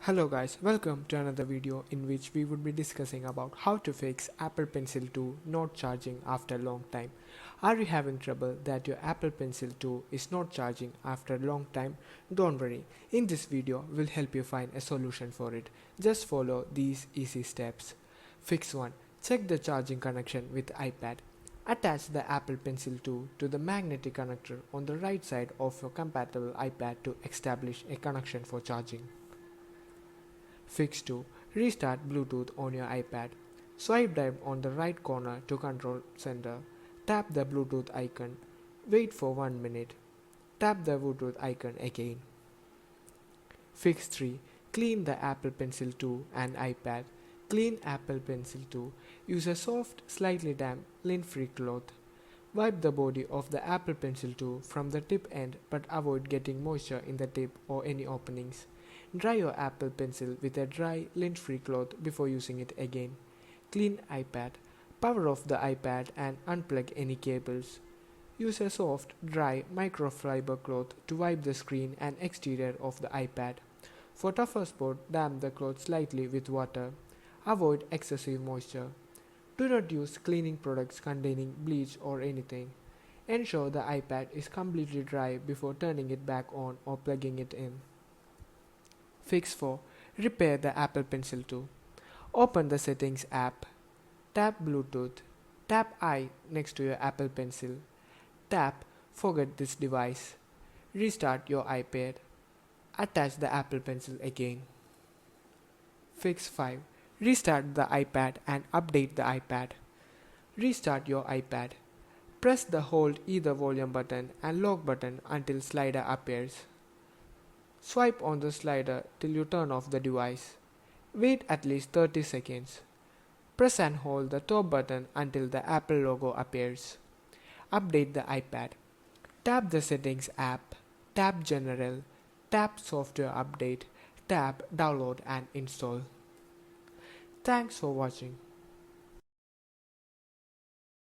Hello guys, welcome to another video in which we would be discussing about how to fix Apple Pencil 2 not charging after a long time. Are you having trouble that your Apple Pencil 2 is not charging after a long time? Don't worry, in this video we'll help you find a solution for it. Just follow these easy steps. Fix 1. Check the charging connection with iPad. Attach the Apple Pencil 2 to the magnetic connector on the right side of your compatible iPad to establish a connection for charging. Fix 2. Restart Bluetooth on your iPad. Swipe right on the right corner to control center. Tap the Bluetooth icon. Wait for 1 minute. Tap the Bluetooth icon again. Fix 3. Clean the Apple Pencil 2 and iPad. Clean Apple Pencil 2. Use a soft, slightly damp, lint-free cloth. Wipe the body of the Apple Pencil 2 from the tip end but avoid getting moisture in the tip or any openings. Dry your Apple Pencil with a dry, lint-free cloth before using it again. Clean iPad. Power off the iPad and unplug any cables. Use a soft, dry microfiber cloth to wipe the screen and exterior of the iPad. For tougher spot, damp the cloth slightly with water. Avoid excessive moisture. Do not use cleaning products containing bleach or anything. Ensure the iPad is completely dry before turning it back on or plugging it in. Fix 4. Repair the Apple Pencil 2. Open the Settings app. Tap Bluetooth. Tap I next to your Apple Pencil. Tap Forget this device. Restart your iPad. Attach the Apple Pencil again. Fix 5. Restart the iPad and update the iPad. Restart your iPad. Press the hold either volume button and lock button until slider appears. Swipe on the slider till you turn off the device. Wait at least 30 seconds. Press and hold the top button until the Apple logo appears. Update the iPad. Tap the Settings app. Tap General. Tap Software Update. Tap Download and Install. Thanks for watching.